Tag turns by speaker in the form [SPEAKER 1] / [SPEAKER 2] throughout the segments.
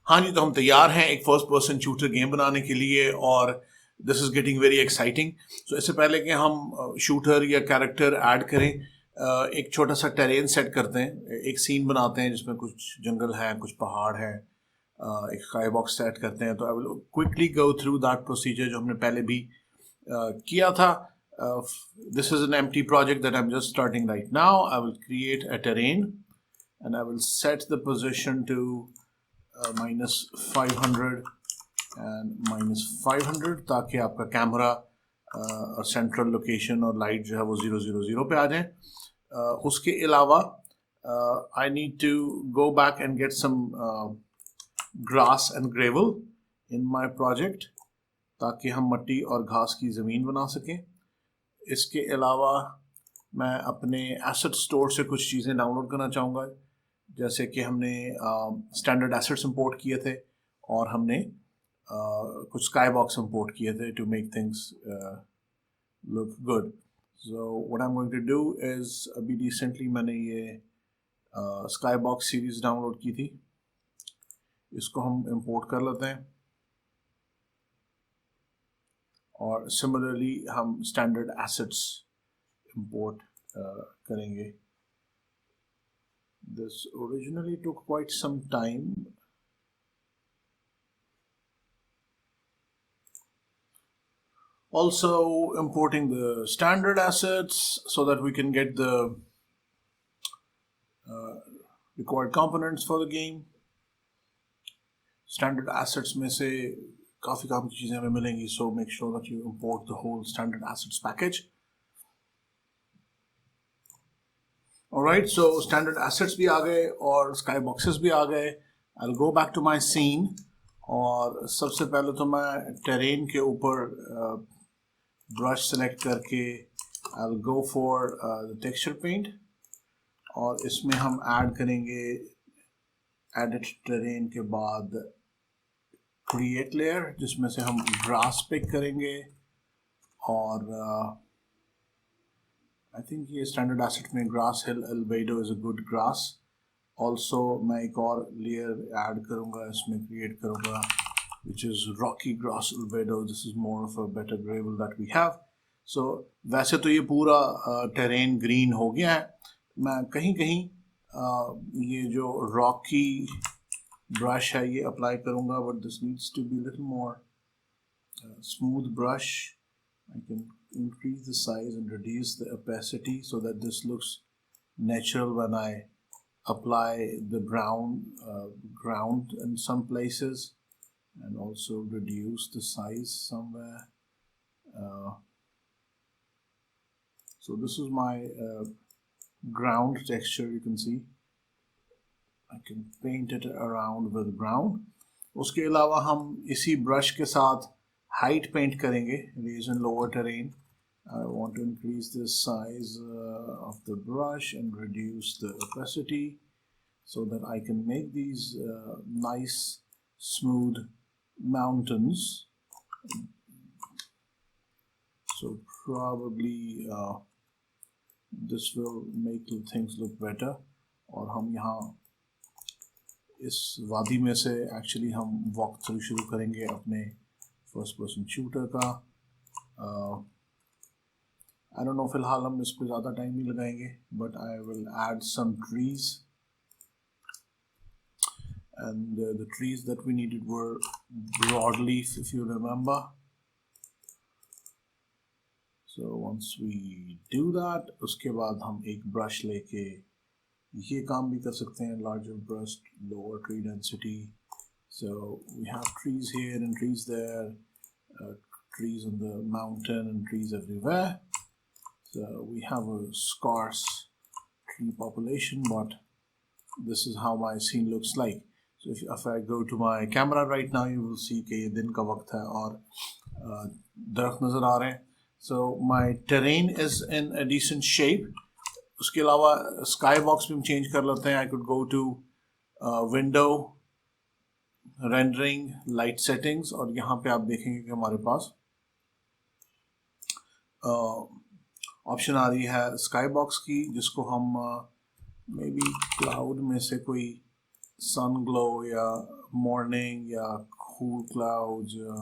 [SPEAKER 1] हाँ जी, तो हम तैयार हैं एक फर्स्ट पर्सन शूटर गेम बनाने के लिए और this is getting very exciting. So इससे पहले कि हम शूटर या कैरेक्टर ऐड करें, एक छोटा सा टेरेन सेट करते हैं, एक सीन बनाते हैं जिसमें कुछ जंगल है, कुछ पहाड़ है, एक स्काई बॉक्स सेट करते हैं। तो I will quickly go through that procedure जो हमने पहले भी किया था। This is an empty project that I am just starting right now. I will create a terrain and I will set the position to -500 and -500 ताकि आपका camera और central location और लाइट जो है वो 000 पे आ जाए। उसके अलावा I need to go back and get some grass and gravel in my project ताकि हम मिट्टी और घास की ज़मीन बना सकें। इसके अलावा मैं अपने एसेट स्टोर से कुछ चीज़ें डाउनलोड करना चाहूँगा, जैसे कि हमने स्टैंडर्ड एसेट्स इंपोर्ट किए थे और हमने कुछ स्काई बॉक्स इंपोर्ट किए थे to make things look good. So what I am going to do is, अभी रिसेंटली मैंने ये स्काई बॉक्स सीरीज़ डाउनलोड की थी, इसको हम इंपोर्ट कर लेते हैं और सिमिलरली हम स्टैंडर्ड एसेट्स इंपोर्ट करेंगे। This originally took quite some time. Also importing the standard assets so that we can get the required components for the game. Standard assets में से काफ़ी काम की चीज़ें हमें मिलेंगी, so make sure that you import the whole standard assets package. Alright, so standard assets भी आ गए और sky boxes भी आ गए। I'll go back to my scene और सबसे पहले तो मैं terrain के ऊपर brush select करके I'll go for the texture paint और इसमें हम add करेंगे edit terrain के बाद create layer, जिसमें से हम grass pick करेंगे और I think ये standard asset में grass hill albedo is a good grass. Also मैं एक और layer add करूँगा, इसमें create करूँगा which is rocky grass albedo. This is more of a better gravel that we have. So वैसे तो ये पूरा terrain green हो गया है, मैं कहीं कहीं ये जो rocky brush है ये apply करूँगा, but this needs to be a little more smooth brush. I can increase the size and reduce the opacity so that this looks natural when I apply the brown ground in some places, and also reduce the size somewhere. So this is my ground texture. You can see I can paint it around with brown. उसके अलावा हम इसी brush के साथ height paint करेंगे, raise and lower terrain. I want to increase the size of the brush and reduce the opacity so that I can make these nice smooth mountains. So probably this will make things look better. और हम यहाँ इस वादी में से actually हम walk through शुरू करेंगे अपने फर्स्ट पर्सन शूटर का। आई डोंट नो, फिलहाल हम इस पर ज़्यादा टाइम नहीं लगाएंगे, but I will add some trees and the trees that we needed were broad leaf, if you remember. So once we do that, उसके बाद हम एक ब्रश लेके ये काम भी कर सकते हैं, larger brush, lower tree density. So we have trees here and trees there, trees on the mountain and trees everywhere. So we have a scarce tree population, but this is how my scene looks like. So if I go to my camera right now, you will see कि ये दिन का वक्त है और दरख्त नज़र आ रहे हैं। So my terrain is in a decent shape. उसके अलावा sky box भी हम change कर लेते हैं। I could go to window, rendering, light settings, और यहाँ पे आप देखेंगे कि हमारे पास ऑप्शन आ रही है स्काई बॉक्स की, जिसको हम मे बी क्लाउड में से कोई sun glow या morning या cool clouds या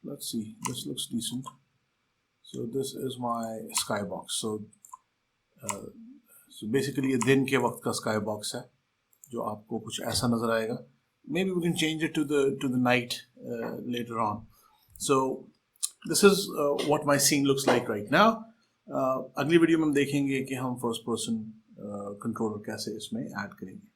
[SPEAKER 1] let's see, this looks decent. So this is my skybox. So basically ये दिन के वक्त का skybox है जो आपको कुछ ऐसा नजर आएगा. Maybe we can change it to the night later on. So this is what my scene looks like right now. अगली वीडियो में हम देखेंगे कि हम फर्स्ट पर्सन कंट्रोलर कैसे इसमें ऐड करेंगे.